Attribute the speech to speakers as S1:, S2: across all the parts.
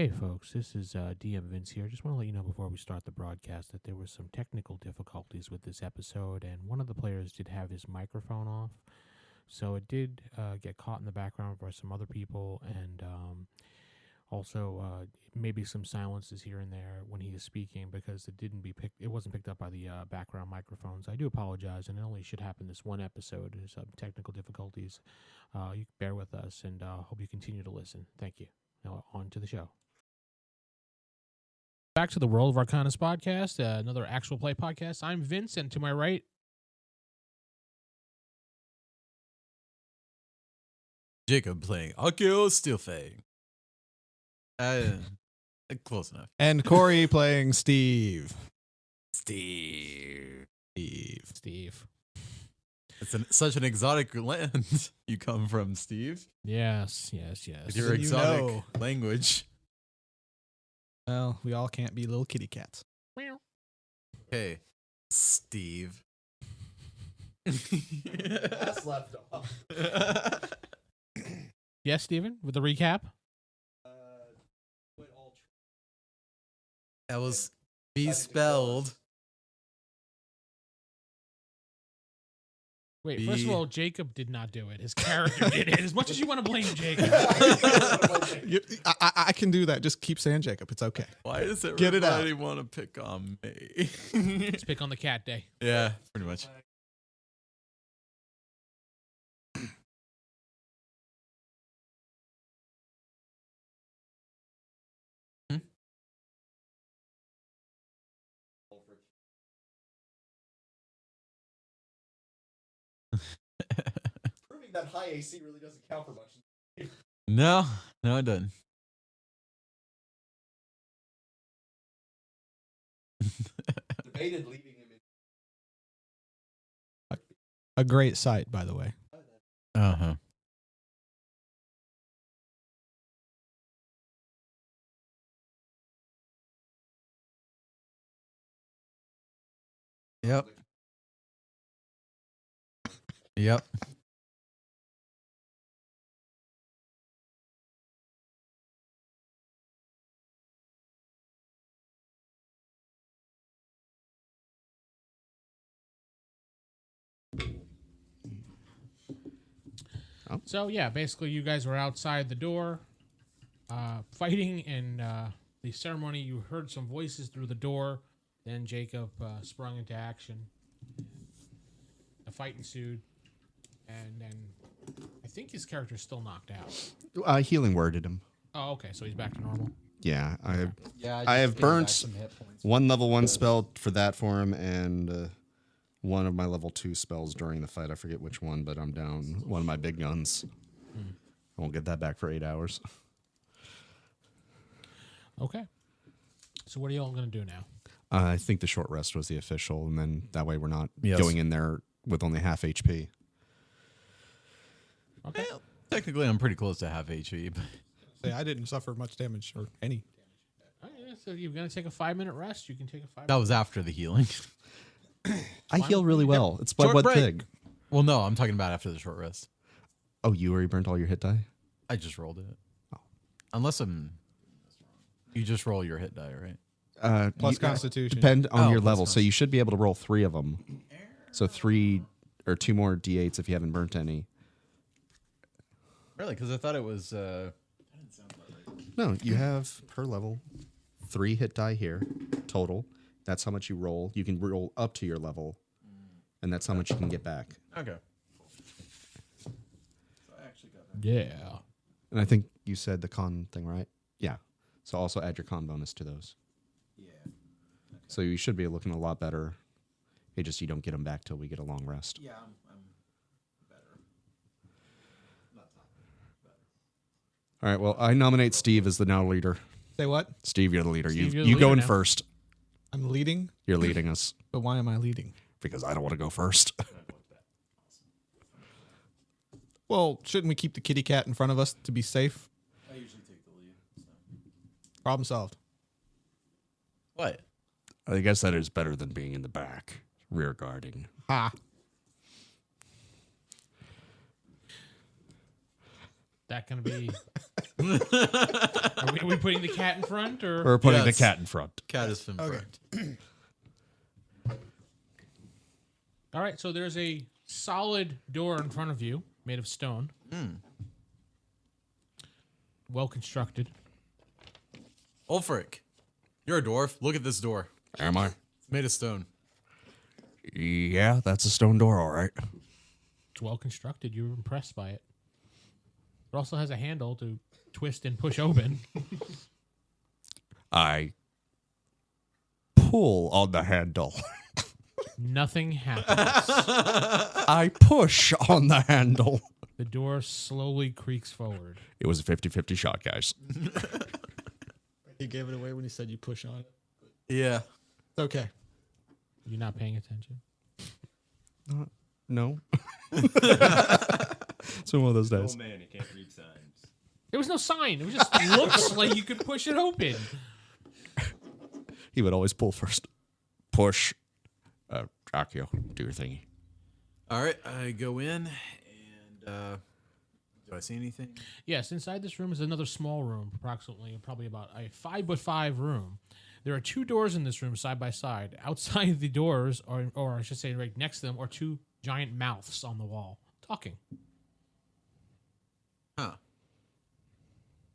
S1: Hey folks, this is DM Vince here. Just want to let you know before we start the broadcast that there were some technical difficulties with this episode, and one of the players did have his microphone off, so it did get caught in the background for some other people, and also maybe some silences here and there when he is speaking because it wasn't picked up by the background microphones. I do apologize, and it only should happen this one episode. There's some technical difficulties. You bear with us, and hope you continue to listen. Thank you. Now on to the show. Back to the World of Arkonis podcast, another actual play podcast. I'm Vince, and to my right,
S2: Jacob playing Akio Steelfang. Close enough.
S3: And Corey playing Steve.
S2: Steve. It's such an exotic land you come from, Steve.
S1: Yes.
S2: With your exotic language.
S3: Well, we all can't be little kitty cats.
S2: Hey, Steve.
S4: That's left off.
S1: Yes, Steven, with the recap.
S2: That was be spelled.
S1: Wait, first of all, Jacob did not do it. His character did it. As much as you want to blame Jacob.
S3: I can do that. Just keep saying Jacob. It's okay.
S2: Why does
S3: Get it out.
S2: everybody want to pick on me?
S1: Let's pick on the cat day.
S2: Yeah, pretty much.
S4: Proving that high AC really doesn't count for much.
S2: No, it doesn't.
S4: Debated leaving him in.
S3: A great sight, by the way.
S2: Uh-huh. Yep.
S1: So, yeah, basically you guys were outside the door fighting, and the ceremony, you heard some voices through the door. Then Jacob sprung into action. A fight ensued, and then I think his character's still knocked out.
S5: Healing worded him.
S1: Oh, okay, so he's back to normal.
S5: Yeah, I
S4: I
S5: have burnt one level 1 spell for that for him, and one of my level 2 spells during the fight. I forget which one, but I'm down one of my big guns. I won't get that back for 8 hours.
S1: Okay. So what are y'all going to do now?
S5: I think the short rest was the official, and then that way we're not
S2: Yes.
S5: going in there with only half HP.
S1: Okay.
S2: Well, technically, I'm pretty close to half HP. But
S3: Say, I didn't suffer much damage or any.
S1: All right, so you're going to take a 5-minute rest. You can take a 5
S2: that was after the healing.
S5: I heal really well. It's by
S2: Short
S5: what
S2: break.
S5: thing?
S2: Well, no, I'm talking about after the short rest.
S5: Oh, you already burnt all your hit die?
S2: I just rolled it.
S5: Oh.
S2: Unless you just roll your hit die, right?
S3: Plus Constitution.
S5: Depend on
S2: Oh,
S5: your
S2: plus
S5: level. So you should be able to roll 3 of them. So 3 or 2 more D8s if you haven't burnt any.
S2: Really? Because I thought it was.
S5: No, you have per level 3 hit die here total. That's how much you roll. You can roll up to your level, and that's how much you can get back.
S2: Okay.
S1: Yeah.
S5: And I think you said the con thing, right? Yeah. So also add your con bonus to those.
S4: Yeah.
S5: So you should be looking a lot better. It just you don't get them back till we get a long rest.
S4: Yeah, I'm better. Not better.
S5: All right. Well, I nominate Steve as the now leader.
S3: Say what?
S5: Steve, you're the leader.
S1: Steve, you're
S5: You
S1: the
S5: go
S1: leader
S5: in
S1: now.
S5: first.
S3: I'm leading,
S5: You're leading us
S3: but why am I leading?
S5: because I don't want to go first.
S3: Well, shouldn't we keep the kitty cat in front of us to be safe?
S4: I usually take the lead. So.
S3: Problem solved.
S2: What?
S5: I guess that is better than being in the back, rear guarding.
S3: Ha.
S1: That going to be... are we putting the cat in front? Or
S5: We're putting the
S2: Yes.
S5: cat in front.
S2: Cat is in front.
S1: All right, so there's a solid door in front of you, made of stone. Well constructed.
S2: Ulfric, you're a dwarf. Look at this door.
S5: Am I?
S2: It's made of stone.
S5: Yeah, that's a stone door, all right.
S1: It's well constructed. You're impressed by it. It also has a handle to twist and push open.
S5: I pull on the handle.
S1: Nothing happens.
S5: I push on the handle.
S1: The door slowly creaks forward.
S5: It was a 50-50 shot, guys.
S3: You gave it away when you said you push on it.
S2: Yeah.
S3: It's okay.
S1: You're not paying attention.
S5: No. It's been one of those days.
S6: Oh man, he can't read signs.
S1: There was no sign. It was just looks like you could push it open.
S5: He would always pull first. Push. Akio, do your thingy.
S2: All right, I go in, and do I see anything?
S1: Yes, inside this room is another small room, probably about a 5x5 room. There are two doors in this room side by side. Outside the doors, or I should say right next to them, are two giant mouths on the wall talking.
S2: Huh.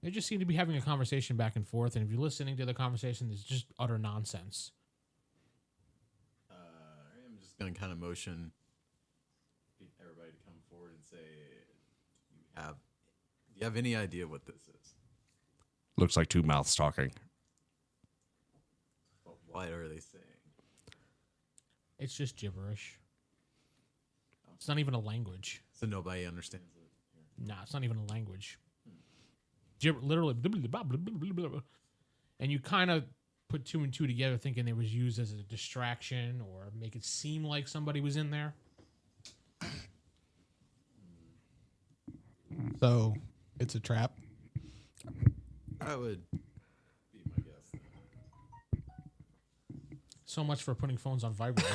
S1: They just seem to be having a conversation back and forth, and if you're listening to the conversation, it's just utter nonsense.
S2: I'm just going to kind of motion everybody to come forward and say, do you have any idea what this is?
S5: Looks like two mouths talking.
S2: Well, what are they saying?
S1: It's just gibberish. It's not even a language.
S2: So nobody understands it.
S1: Nah, it's not even a language. Literally, blah, blah, blah, blah, blah, blah. And you kind of put two and two together thinking it was used as a distraction or make it seem like somebody was in there.
S3: So it's a trap.
S2: I would be my guess.
S1: So much for putting phones on vibrate.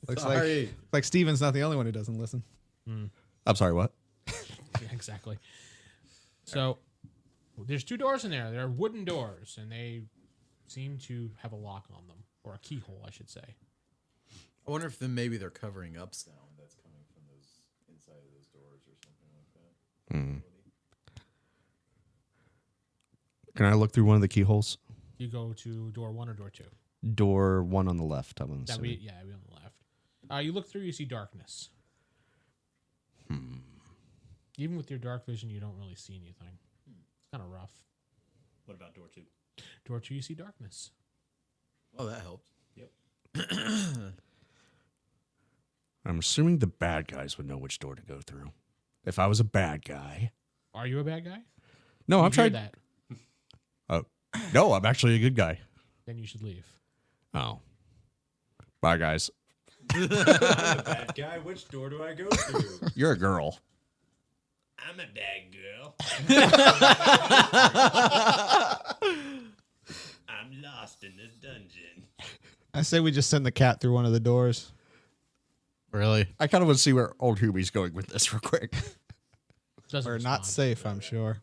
S3: Looks
S2: Sorry.
S3: like Steven's not the only one who doesn't listen.
S5: I'm sorry, what?
S1: Yeah, exactly. So there's two doors in there. They're wooden doors, and they seem to have a lock on them, or a keyhole, I should say.
S2: I wonder if then maybe they're covering up sound that's coming from those inside of those doors or something like that.
S5: Can I look through one of the keyholes?
S1: You go to door one or door two.
S5: Door one on the left. I'm
S1: That
S5: assuming.
S1: we on the left. You look through, you see darkness. Even with your dark vision, you don't really see anything. It's kind of rough.
S6: What about door 2?
S1: Door two, you see darkness.
S2: Oh, that helps.
S5: I'm assuming the bad guys would know which door to go through. If I was a bad guy.
S1: Are you a bad guy?
S5: No,
S1: You
S5: I'm
S1: hear
S5: trying.
S1: that.
S5: Oh, no, I'm actually a good guy.
S1: Then you should leave.
S5: Oh. Bye, guys.
S6: I'm a bad guy. Which door do I go through?
S5: You're a girl.
S6: I'm a bad girl. I'm lost in this dungeon.
S3: I say we just send the cat through one of the doors.
S2: Really?
S5: I kind of want to see where old Hubie's going with this real quick.
S1: Doesn't
S3: We're not
S1: respond.
S3: safe, I'm sure.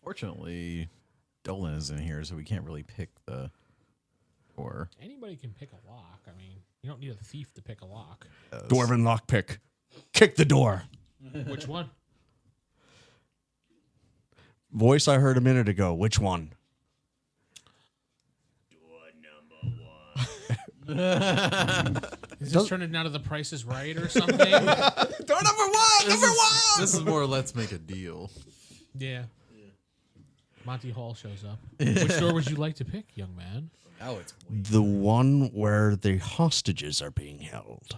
S2: Unfortunately, Dolan is in here, so we can't really pick the door.
S1: Anybody can pick a lock. I mean, you don't need a thief to pick a lock.
S5: Dwarven lockpick. Kick the door.
S1: Which one?
S5: Voice I heard a minute ago. Which one?
S6: Door number 1.
S1: Is this turning out of The Price is Right or something?
S5: Door number one.
S2: This is more let's make a deal.
S1: Yeah. Monty Hall shows up. Which door would you like to pick, young man?
S2: Now it's
S5: The one where the hostages are being held.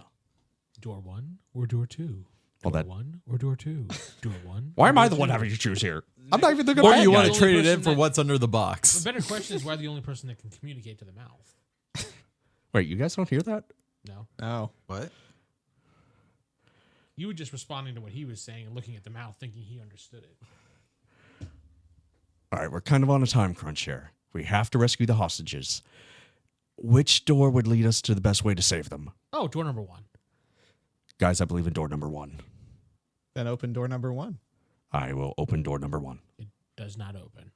S1: Door one or door two?
S5: Well,
S1: Door
S5: that-
S1: one or door two? Door one?
S5: Why
S1: or
S5: am I
S1: door
S5: the one
S1: two?
S5: having to choose here? I'm not even thinking
S2: Or
S5: about
S2: you
S1: want
S2: want
S1: the
S2: to
S1: only
S2: trade it in
S1: person
S2: for
S1: that-
S2: what's under the
S1: The
S2: box?
S1: better question is why the only person that can communicate to the mouth.
S5: Wait, you guys don't hear that?
S1: No.
S3: No.
S2: What?
S1: You were just responding to what he was saying and looking at the mouth thinking he understood it.
S5: All right, we're kind of on a time crunch here. We have to rescue the hostages. Which door would lead us to the best way to save them?
S1: Oh, door number one.
S5: Guys, I believe in door number 1.
S3: Then open door number 1.
S5: I will open door number 1.
S1: It does not open.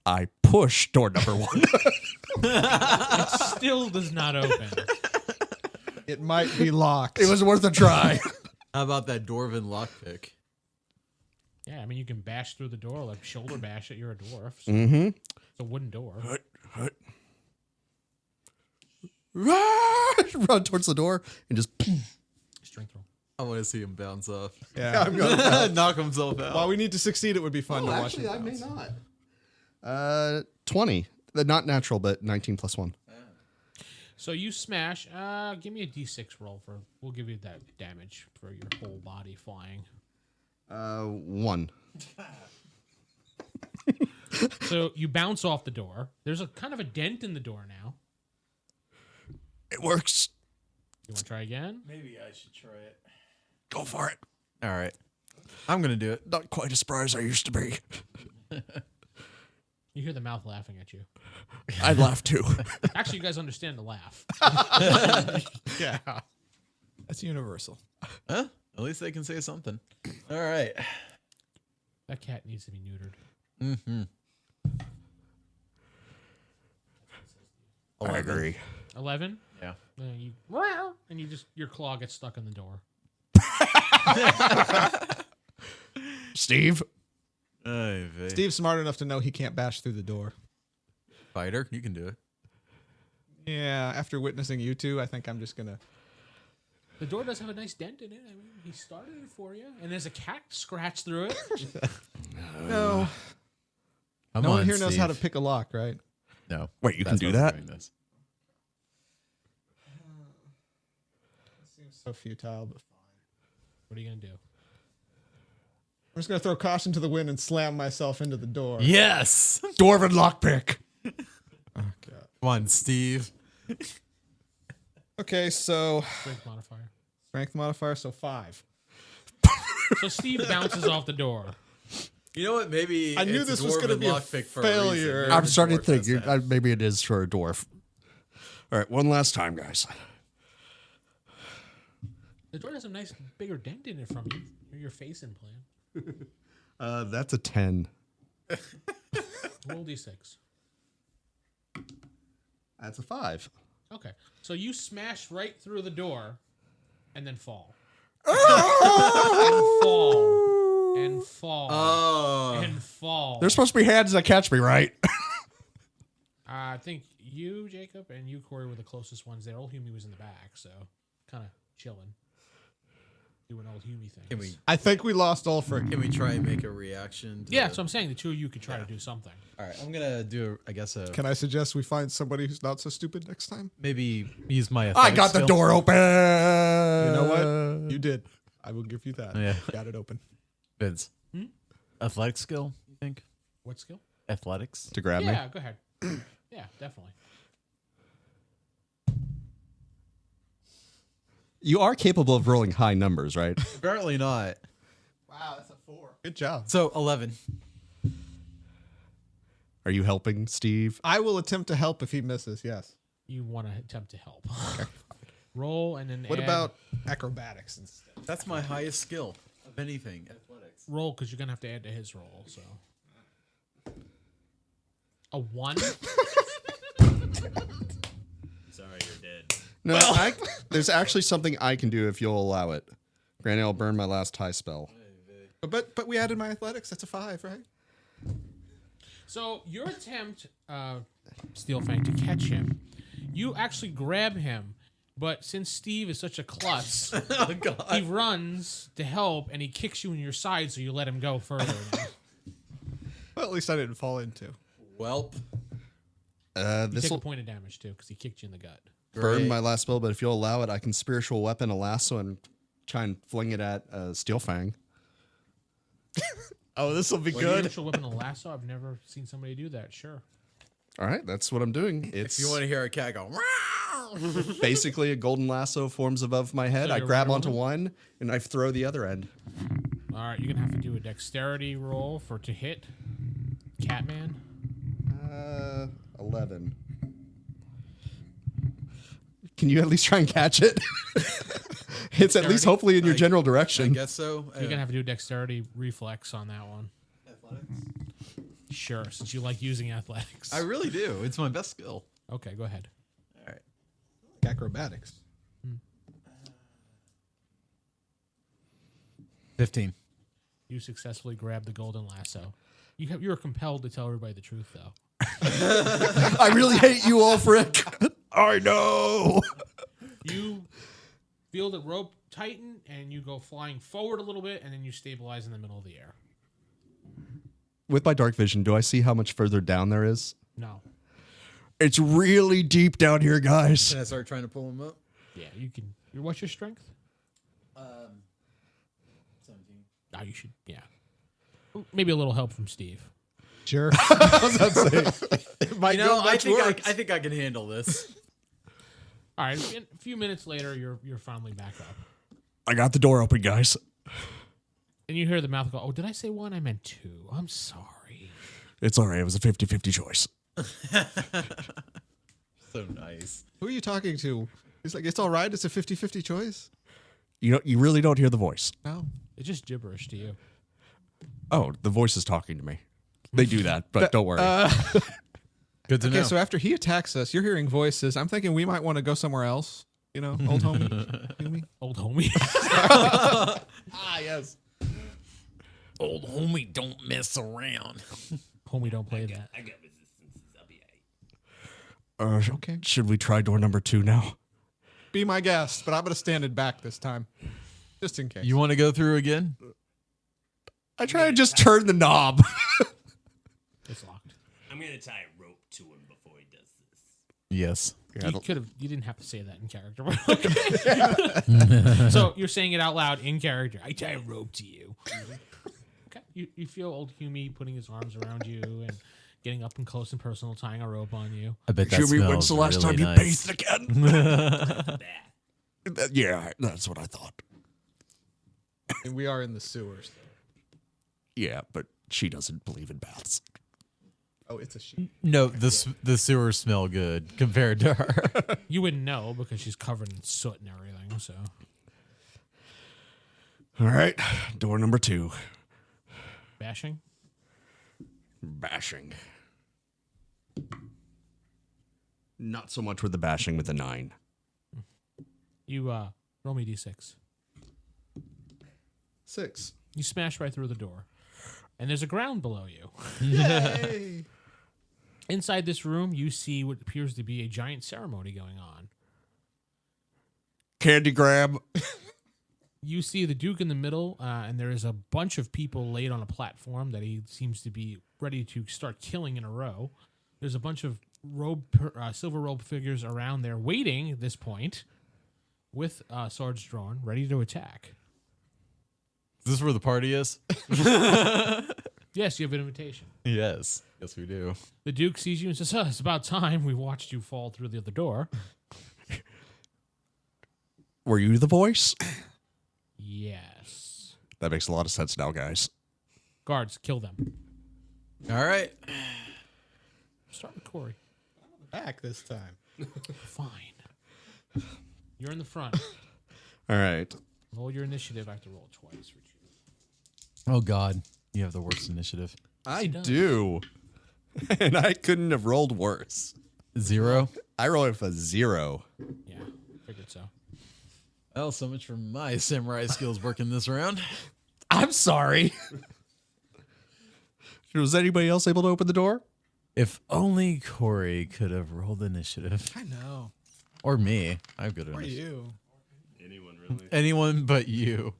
S5: I push door number 1.
S1: It still does not open.
S3: It might be locked.
S5: It was worth a try.
S2: How about that dwarven lockpick?
S1: Yeah, I mean, you can bash through the door, like shoulder bash it. You're a dwarf. So
S5: Mm-hmm.
S1: it's a wooden door.
S5: Run towards the door and just.
S1: Strength roll.
S2: I want to see him bounce off.
S3: Yeah.
S2: Knock himself out.
S3: While we need to succeed, it would be fun to watch him bounce.
S5: not. 20. Not natural, but 19 plus 1.
S1: So you smash. Give me a d6 roll for. We'll give you that damage for your whole body flying.
S5: 1.
S1: So you bounce off the door. There's a kind of a dent in the door now.
S5: It works.
S1: You want to try again?
S6: Maybe I should try it.
S5: Go for it.
S2: All right. I'm going to do it.
S5: Not quite as spry as I used to be.
S1: You hear the mouth laughing at you.
S5: I'd laugh too.
S1: Actually, you guys understand the laugh.
S3: Yeah. That's universal.
S2: Huh? At least they can say something. All right.
S1: That cat needs to be neutered.
S2: Mm-hmm.
S5: I agree.
S1: 11?
S2: Yeah.
S1: And you just your claw gets stuck in the door.
S5: Steve?
S3: Steve's smart enough to know he can't bash through the door.
S2: Fighter, you can do it.
S3: Yeah, after witnessing you two, I think I'm just going to...
S1: The door does have a nice dent in it. I mean, he started it for you. And there's a cat scratched through it.
S3: No.
S2: Come
S3: No
S2: on,
S3: one here knows how to
S2: Steve.
S3: pick a lock, right?
S2: No.
S5: Wait, you can
S2: That's
S5: do
S2: why we're
S5: that?
S2: doing this.
S3: Seems so futile, but fine.
S1: What are you going to do?
S3: I'm just going to throw caution to the wind and slam myself into the door.
S2: Yes.
S5: Dwarven lockpick.
S3: Oh, God.
S2: Come on, Steve.
S3: Okay, so
S1: Strength modifier.
S3: strength modifier, so 5.
S1: So Steve bounces off the door.
S2: You know what? Maybe
S3: I knew
S2: it's
S3: this was gonna
S2: dwarven
S3: be a
S2: lockpick for
S3: failure.
S2: A reason.
S5: I'm starting to
S2: Dwarf
S5: think
S2: has that.
S5: maybe it is for a dwarf. All right, one last time, guys.
S1: The door has a nice bigger dent in it from you. Your face implant.
S5: That's a 10.
S1: Roll d6.
S5: That's a 5.
S1: Okay. So you smash right through the door and then fall. And fall.
S2: Oh.
S1: And fall.
S5: There's supposed to be hands that catch me, right?
S1: I think you, Jacob, and you, Corey, were the closest ones there. Old Hume was in the back, so kind of chilling. Doing old Hume things.
S2: Can we
S3: I think we lost all for...
S2: can we try and make a reaction? To
S1: Yeah, so I'm saying the two of you could try
S2: Yeah.
S1: to do something.
S2: All right, I'm gonna do. I guess
S3: Can I suggest we find somebody who's not so stupid next time?
S2: maybe use my.
S5: I
S2: athletic
S5: got the
S2: skill.
S5: door open.
S3: You know what? You did. I will give you that.
S2: Yeah.
S3: Got it open.
S2: Vince. Athletic skill. You think
S1: What skill?
S2: athletics?
S5: To grab me.
S1: Yeah, go ahead. Yeah, definitely.
S5: You are capable of rolling high numbers, right?
S2: Apparently not.
S3: Wow, that's a 4. Good job.
S2: So 11.
S5: Are you helping, Steve?
S3: I will attempt to help if he misses, yes.
S1: You want to attempt to help. Roll and then
S3: What
S1: add-
S3: about acrobatics instead?
S2: That's my highest skill of anything. Athletics.
S1: roll because you're gonna have to add to his roll. So a 1.
S6: Sorry, you're dead.
S5: No, there's actually something I can do if you'll allow it. Granted, I'll burn my last high spell.
S3: But we added my athletics. That's a 5, right?
S1: So your attempt, Steelfang, to catch him, you actually grab him, but since Steve is such a klutz,
S2: Oh God.
S1: he runs to help and he kicks you in your side, so you let him go further. Now.
S3: Well, at least I didn't fall into.
S2: Welp.
S1: You
S5: This
S1: take a
S5: will
S1: point of damage too because he kicked you in the gut.
S5: burn
S2: Great.
S5: my last spell, but if you'll allow it, I can spiritual weapon a lasso and try and fling it at Steelfang.
S3: Oh, this will be
S1: Good.
S3: good.
S1: Spiritual weapon and lasso. I've never seen somebody do that. Sure.
S5: All right, that's what I'm doing.
S2: If
S5: It's
S2: you want to hear a cat go,
S5: basically a golden lasso forms above my head.
S1: So
S5: I
S1: you're
S5: grab
S1: right
S5: onto
S1: over?
S5: one and I throw the other end.
S1: All right, you're gonna have to do a dexterity roll to hit Catman.
S5: 11. Can you at least try and catch it? It's at least hopefully in your general
S2: I
S5: direction.
S2: guess so.
S1: You're gonna have to do dexterity reflex on that one.
S4: Athletics.
S1: Sure, since you like using athletics.
S2: I really do. It's my best skill.
S1: Okay, go ahead.
S2: All right.
S3: Acrobatics.
S2: 15.
S1: You successfully grabbed the golden lasso. You're compelled to tell everybody the truth, though.
S5: I really hate you all, Frick. I know.
S1: You feel the rope tighten, and you go flying forward a little bit, and then you stabilize in the middle of the air.
S5: With my dark vision, do I see how much further down there is?
S1: No.
S5: It's really deep down here, guys.
S2: Can I start trying to pull him up?
S1: Yeah, you can. What's your strength?
S4: 17.
S1: Oh, you should. Yeah. Maybe a little help from Steve.
S3: Sure.
S2: I think I can handle this.
S1: All right. A few minutes later, you're finally back up,
S5: I got the door open, guys.
S1: and you hear the mouth go, "Oh, did I say one? I meant two. I'm sorry."
S5: It's all right. It was a 50-50 choice.
S2: So nice.
S3: Who are you talking to? He's like, it's all right. It's a 50-50 choice.
S5: You really don't hear the voice.
S3: No.
S1: It's just gibberish to you.
S5: Oh, the voice is talking to me. They do that, but don't worry.
S2: Good to
S3: Okay,
S2: know.
S3: so after he attacks us, you're hearing voices. I'm thinking we might want to go somewhere else. You know, old homie. Homie.
S1: Old homie.
S3: Yes.
S2: Old homie, don't mess around.
S1: Homie, don't play that.
S6: I got resistances. I'll be alright.
S3: Okay.
S5: Should we try door number 2 now?
S3: Be my guest, but I'm going to stand it back this time. Just in case.
S2: You want to go through again?
S5: I try to just turn the knob.
S1: It's locked.
S6: I'm gonna tie a rope to him before he does this.
S2: Yes.
S1: You didn't have to say that in character. So you're saying it out loud in character. I tie a rope to you. Okay. You feel old Humie putting his arms around you and getting up and close and personal, tying a rope on you.
S2: I bet that
S5: Should we when's the last time you bathed again? Yeah, that's what I thought.
S3: And we are in the sewers.
S5: Yeah, but she doesn't believe in baths.
S3: Oh, it's a she.
S2: No, the sewers smell good compared to her.
S1: You wouldn't know because she's covered in soot and everything. So
S5: All right, door number 2.
S1: bashing.
S5: Bashing. Not so much with the bashing with the 9.
S1: You roll me d6.
S3: 6.
S1: You smash right through the door, and there's a ground below you.
S3: Yay.
S1: Inside this room, you see what appears to be a giant ceremony going on.
S5: Candy grab.
S1: You see the Duke in the middle, and there is a bunch of people laid on a platform that he seems to be ready to start killing in a row. There's a bunch of silver robe figures around there waiting at this point with swords drawn, ready to attack.
S2: Is this where the party is?
S1: Yes, you have an invitation.
S2: Yes. Yes, we do.
S1: The Duke sees you and says, it's about time. We watched you fall through the other door.
S5: Were you the voice?
S1: Yes.
S5: That makes a lot of sense now, guys.
S1: Guards, kill them.
S2: All right.
S1: Start with Corey.
S3: Back this time.
S1: Fine. You're in the front.
S5: All right.
S1: Roll your initiative. I have to roll twice for you.
S2: Oh, God. You have the worst initiative.
S5: I
S1: does.
S5: do. And I couldn't have rolled worse.
S2: 0.
S5: I rolled with a 0.
S1: Yeah, figured so.
S2: Well, so much for my samurai skills working this round.
S5: I'm sorry. Was anybody else able to open the door?
S2: If only Corey could have rolled initiative.
S3: I know.
S2: Or me. I'm good at
S3: Or
S2: initiative.
S3: you.
S6: Anyone really?
S2: Anyone but you.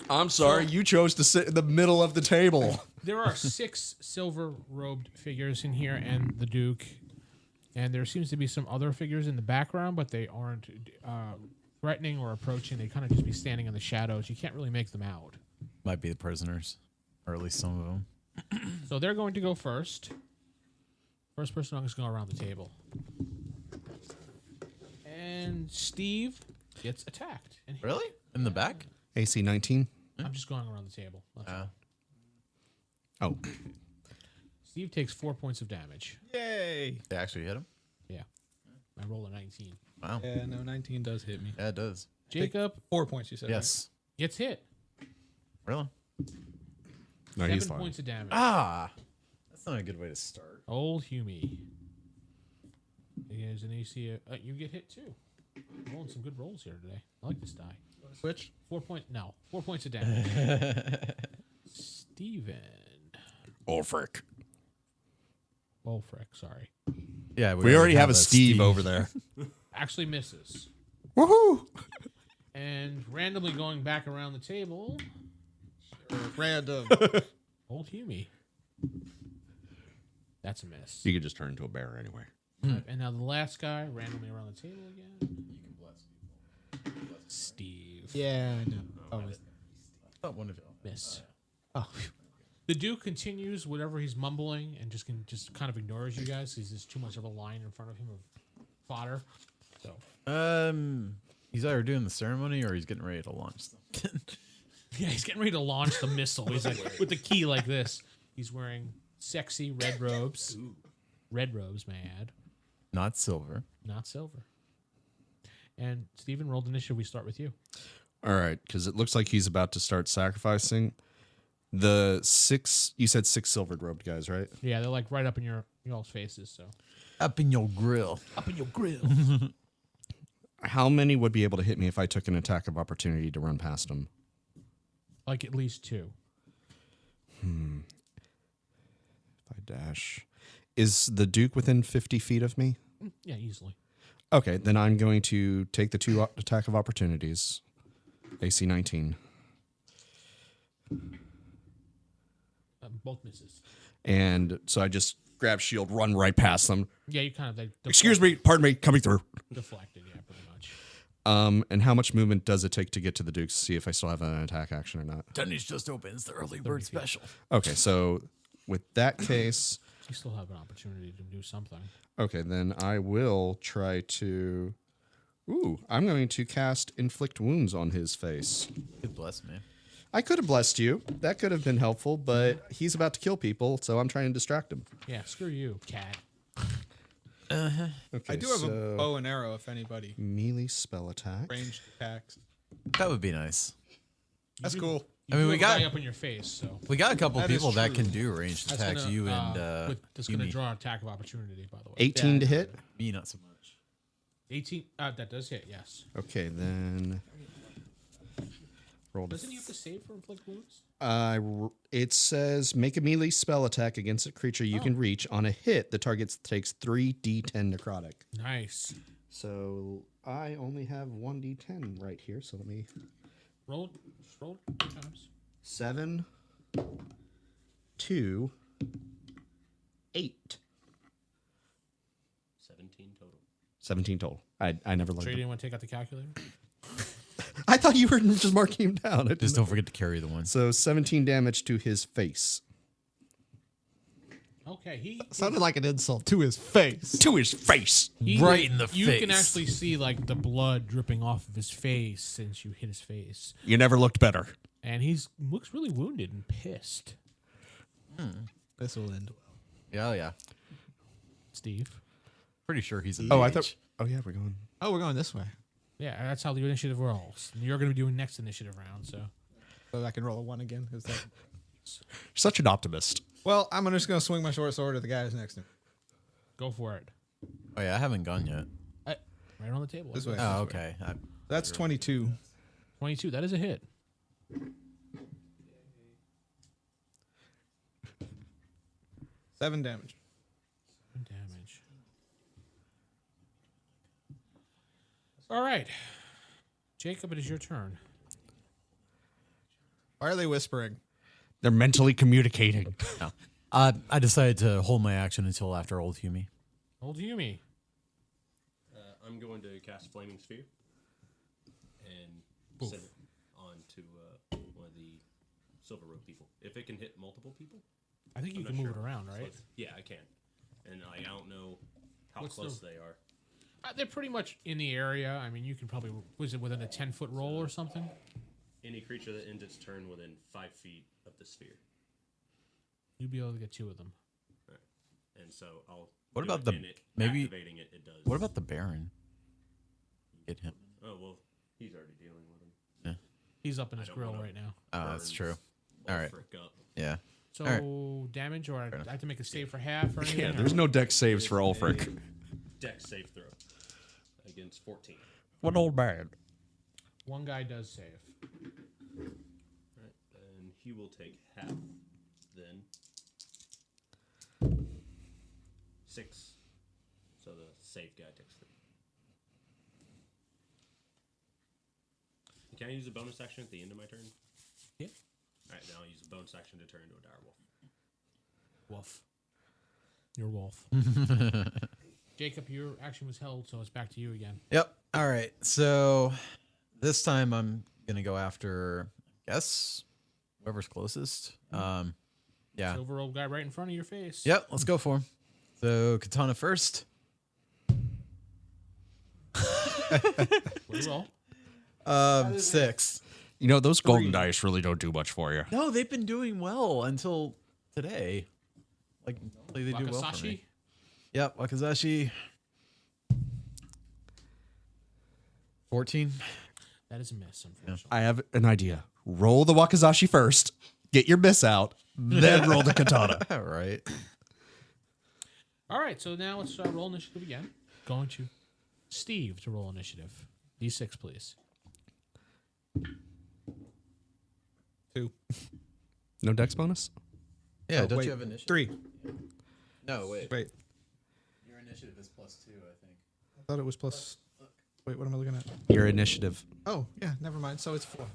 S5: I'm sorry. You chose to sit in the middle of the table.
S1: There are 6 silver-robed figures in here and the Duke. And there seems to be some other figures in the background, but they aren't threatening or approaching. They kind of just be standing in the shadows. You can't really make them out.
S2: Might be the prisoners. Or at least some of them.
S1: So they're going to go first. First person I'm just going around the table. And Steve gets attacked. And
S2: Really? In the back?
S5: AC 19.
S1: I'm just going around the table. That's all.
S5: Oh.
S1: Steve takes 4 points of damage.
S3: Yay.
S2: They actually hit him?
S1: Yeah. I rolled a 19.
S2: Wow.
S3: Yeah, no, 19 does hit me.
S2: Yeah, it does.
S1: Jacob
S3: 4 points, you said.
S2: Yes.
S1: gets hit.
S2: Really?
S5: No, he's
S1: 7
S5: fine.
S1: points of damage.
S2: That's not a good way to start.
S1: Old Humie. He has an AC. You get hit too. Rolling some good rolls here today. I like this die.
S3: Right? Switch.
S1: 4 points of damage. Steven.
S5: Ulfric.
S1: Wolfric, sorry.
S2: Yeah,
S5: We already have a Steve over there.
S1: Actually misses.
S5: Woohoo!
S1: And randomly going back around the table,
S3: Random.
S1: Old Humie. That's a miss.
S5: You could just turn into a bear anyway.
S1: And now the last guy, randomly around the table again.
S4: You can bless people.
S1: Steve.
S3: Yeah, I know. Oh,
S2: I thought one of you.
S1: Miss.
S3: oh.
S1: The Duke continues whatever he's mumbling and just kind of ignores you guys. He's just too much of a line in front of him of fodder. So
S2: He's either doing the ceremony or he's getting ready to launch something.
S1: yeah, he's getting ready to launch the missile. He's like with the key like this. He's wearing sexy red robes. Red robes, may I add.
S2: Not silver.
S1: Not silver. And Steven, rolled initiative. We start with you.
S5: All right, because it looks like he's about to start sacrificing. The 6, you said 6 silvered robed guys, right?
S1: Yeah, they're like right up in your all's faces. So
S2: Up in your grill.
S1: up in your grill.
S5: How many would be able to hit me if I took an attack of opportunity to run past him?
S1: Like at least 2.
S5: If I dash. Is the Duke within 50 feet of me?
S1: Yeah, easily.
S5: Okay, then I'm going to take the 2 attack of opportunities. AC 19.
S1: Both misses.
S5: And so I just grab shield, run right past them.
S1: Yeah, you kind of like
S5: Excuse me, pardon me, coming through.
S1: deflected. Yeah, pretty much.
S5: And how much movement does it take to get to the Duke to see if I still have an attack action or not?
S2: Tonnage just opens the early bird special.
S5: Okay, so with that case,
S1: You still have an opportunity to do something.
S5: okay, then I will try to. Ooh, I'm going to cast Inflict Wounds on his face.
S2: Good bless, man.
S5: I could have blessed you. That could have been helpful, but he's about to kill people, so I'm trying to distract him.
S1: Yeah, screw you, cat.
S5: Okay,
S3: I do have
S5: so
S3: a bow and arrow if anybody.
S5: melee spell attack.
S3: Ranged attacks.
S2: That would be nice.
S3: That's cool.
S1: You
S2: I mean,
S1: do
S2: we
S1: have a
S2: got-
S1: guy up in your face, so
S2: We got a couple
S3: That is
S2: people that
S3: true.
S2: can do ranged
S1: that's
S2: attacks.
S1: gonna,
S2: You and
S1: that's gonna
S2: Yumi.
S1: draw an attack of opportunity. By the way,
S5: 18 to hit.
S2: Me, not so much.
S1: 18. That does hit. Yes.
S5: Okay, then roll.
S1: Doesn't he have to save for inflict wounds?
S5: It says make a melee spell attack against a creature you can reach. On a hit, the target takes 3d10 necrotic.
S1: Nice.
S5: So I only have 1d10 right here. So let me
S1: Roll 2 times.
S5: 7, 2, 8.
S4: 17 total.
S5: 17 total. I never looked.
S1: Sure, you
S5: Up.
S1: didn't want to take out the calculator.
S5: I thought you were just marking him down. I
S2: Just
S5: didn't
S2: don't forget to carry the one.
S5: So 17 damage to his face.
S1: Okay, he
S3: Sounded like an insult to his face.
S5: To his face.
S2: Right in the
S1: You
S2: face.
S1: can actually see like the blood dripping off of his face since you hit his face,
S5: You never looked better.
S1: and he's looks really wounded and pissed.
S3: This will end well.
S2: Yeah.
S1: Steve.
S2: Pretty sure he's in
S5: Oh,
S2: the
S5: I
S2: age.
S5: thought. Oh yeah, we're going.
S3: Oh, we're going this way.
S1: Yeah, that's how the initiative rolls. You're going to be doing next initiative round, so
S3: So I can roll a 1 again. Is that?
S5: Such an optimist.
S3: Well, I'm just going to swing my short sword at the guys next to me.
S1: go for it.
S2: Oh, yeah, I haven't gone yet.
S1: Right on the table.
S3: This way.
S2: Oh, okay.
S3: That's 22.
S1: 22. That is a hit.
S3: Seven damage.
S1: Damage. All right, Jacob, it is your turn.
S3: Why are they whispering?
S5: They're mentally communicating.
S2: No. I decided to hold my action until after Old Humie.
S1: Old Yumi.
S4: I'm going to cast Flaming Sphere and send it on to one of the Silver Road people. If it can hit multiple people,
S1: I think you
S4: I'm
S1: can
S4: not
S1: move
S4: sure.
S1: it around,
S4: So
S1: right?
S4: it's- yeah, I can. And I don't know how
S1: What's
S4: close
S1: the-
S4: they are.
S1: They're pretty much in the area. I mean, you can probably, was it within a 10-foot roll or something?
S4: Any creature that ends its turn within 5 feet of the sphere.
S1: You'd be able to get 2 of them.
S4: And so I'll.
S2: What
S4: do
S2: about
S4: it,
S2: the-
S4: and it,
S2: maybe-
S4: activating it? It does.
S2: What about the Baron? Get him.
S4: Oh well, He's already dealing with him.
S1: He's up in his
S4: don't
S1: grill
S4: wanna
S1: right now.
S2: Oh, that's
S4: Burns
S2: true. All right.
S4: Ulfric up.
S2: Yeah.
S1: So
S2: Alright.
S1: damage, or I have to make a save for half or anything?
S5: Yeah,
S1: or-
S5: there's no deck saves for Ulfric.
S4: Dex save throw against 14.
S5: What old man?
S1: One guy does save.
S4: Right, and he will take half. Then 6. So the safe guy takes 3. Can I use a bonus action at the end of my turn?
S1: Yeah.
S4: All right, then I'll use a bonus action to turn into a dire wolf.
S1: Wolf. You're wolf. Jacob, your action was held, so it's back to you again.
S2: Yep. All right. So this time I'm gonna go after, I guess, whoever's closest. Yeah.
S1: Silver robe guy right in front of your face.
S2: Yep. Let's go for him. So Katana first.
S1: What do you roll?
S2: 6.
S5: You know, those golden dice really don't do much for you.
S2: No, they've been doing well until today. Like normally they do well for me.
S1: Wakasashi?
S2: Yep. Wakazashi. 14.
S1: That is a miss, unfortunately.
S5: I have an idea. Roll the Wakazashi first, get your miss out, then roll the katana.
S2: All right.
S1: All right, so now let's roll initiative again. Going to Steve to roll initiative. D6, please.
S3: 2.
S5: No dex bonus?
S2: Yeah.
S3: Oh,
S2: don't
S3: wait,
S2: you have initiative?
S3: 3.
S2: No. Wait.
S3: Wait,
S2: Your initiative is +2, I think.
S3: I thought it was plus. Wait, what am I looking at?
S5: Your initiative.
S3: Oh, yeah, never mind. So it's 4.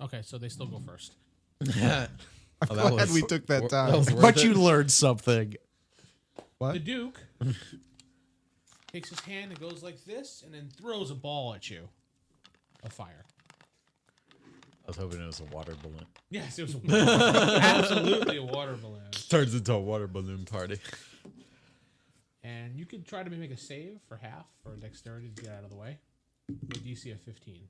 S1: Okay, so they still go first.
S2: Yeah.
S3: I'm glad we took that time.
S2: that was worth
S5: But
S2: it.
S5: you learned something.
S3: What?
S1: The Duke takes his hand and goes like this and then throws a ball at you of fire.
S2: I was hoping it was a water balloon.
S1: Yes, it was absolutely a water balloon.
S2: Turns into a water balloon party.
S1: And you could try to make a save for half for dexterity to get out of the way. With DC of 15.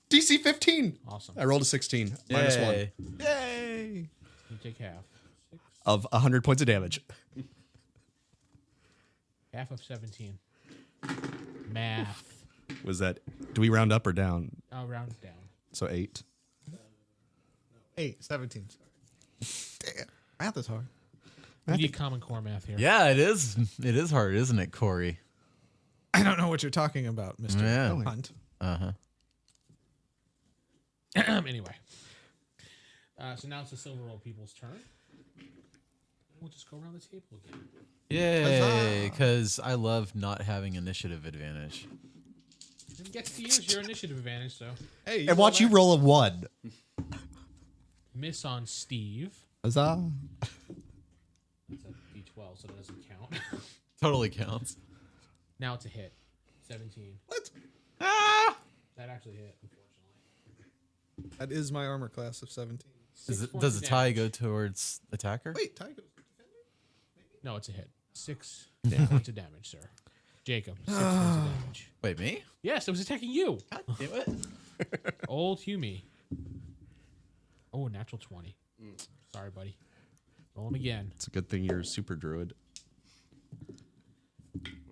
S5: DC 15.
S1: Awesome.
S5: I rolled a 16. Minus 1.
S2: Yay.
S5: Yay.
S1: You take half. 6,
S5: Of 100 points of damage.
S1: half of 17. Math.
S5: Was that, do we round up or down?
S1: I'll round it down.
S5: So 8.
S3: 8, 17. Sorry. Damn. Math is hard.
S1: We need Common Core math here.
S2: Yeah, it is. It is hard, isn't it, Corey?
S3: I don't know what you're talking about, Mr.
S2: Yeah.
S3: Hunt.
S2: Uh-huh.
S1: Anyway. So now it's the Silver Roll people's turn. We'll just go around the table again.
S2: Yay, because I love not having initiative advantage.
S1: It gets to use your initiative advantage, so.
S3: Hey,
S5: And watch you roll a 1.
S1: Miss on Steve.
S5: Huzzah.
S1: That's a D12, so that doesn't count.
S2: Totally counts.
S1: Now it's a hit. 17.
S3: What?
S1: That actually hit, unfortunately.
S3: That is my armor class of 17.
S2: Does the tie go towards attacker?
S3: Wait, Tiger.
S1: No, it's a hit. 6 points of damage, sir. Jacob, 6 points of damage.
S2: Wait, me?
S1: Yes, it was attacking you.
S2: God damn it.
S1: Old Humie. Oh, natural 20. Sorry, buddy. Roll him again.
S5: It's a good thing you're a super druid.
S4: Well,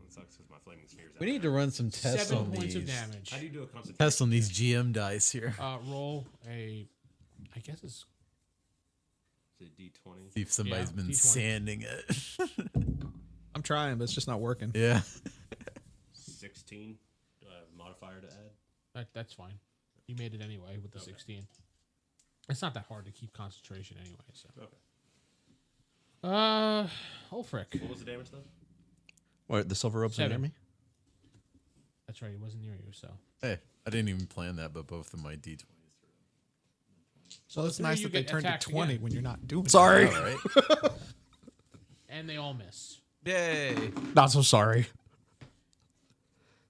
S4: it sucks because my flaming sphere's out.
S2: We need to run some tests
S1: 7
S2: on
S1: points of
S2: these.
S1: damage.
S4: How do you do a concentration?
S2: Tests on these GM dice here.
S1: Roll a, I guess it's
S4: Is it D20?
S2: See if somebody's
S1: Yeah,
S2: been
S1: D20.
S2: sanding it.
S3: I'm trying, but it's just not working.
S2: Yeah.
S4: 16. Do I have a modifier to add?
S1: that's fine. You made it anyway with the 16. It's not that hard to keep concentration anyway. So,
S4: Okay.
S1: Ulfric.
S4: What was the damage though?
S5: What, the silver robes are near
S1: 7.
S5: me?
S1: That's right. He wasn't near you. So,
S2: Hey, I didn't even plan that, but both of my D20s.
S3: So it's
S1: three
S3: nice
S1: you
S3: that they
S1: get
S3: turned to
S1: attacked
S3: 20
S1: again.
S3: when you're not doing
S5: Sorry.
S2: All right.
S1: and they all miss.
S2: Yay.
S5: Not so sorry.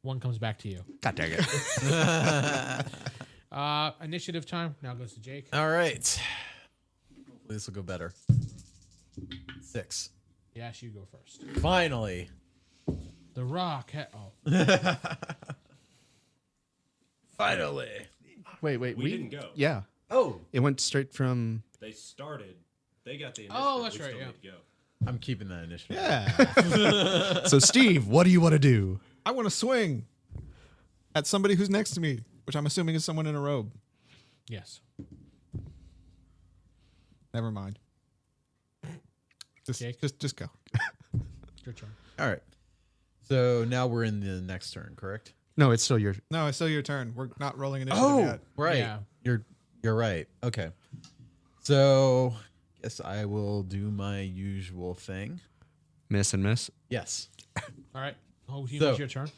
S1: One comes back to you.
S5: God dang it.
S1: Initiative time now goes to Jake.
S2: All right. Hopefully this will go better. 6.
S1: Yes, you go first.
S2: Finally.
S1: The Rock.
S2: Finally.
S5: Wait,
S4: We didn't go.
S5: Yeah.
S2: Oh.
S5: It went straight from.
S4: They started. They got the initiative.
S1: Oh, that's
S4: we
S1: right,
S4: still
S1: yeah.
S4: need to go.
S2: I'm keeping that initiative.
S3: Yeah.
S5: So, Steve, what do you want to do?
S3: I want to swing at somebody who's next to me. which I'm assuming is someone in a robe.
S1: Yes.
S3: Never mind.
S1: Jake?
S3: Just go.
S1: It's your turn.
S2: All right. So now we're in the next turn, correct?
S5: No, it's still your.
S3: No, it's still your turn. We're not rolling initiative yet.
S2: right.
S1: Yeah.
S2: You're right. Okay. So guess I will do my usual thing.
S5: Miss and miss.
S2: Yes.
S1: All right. Oh,
S2: So-
S1: it's your turn.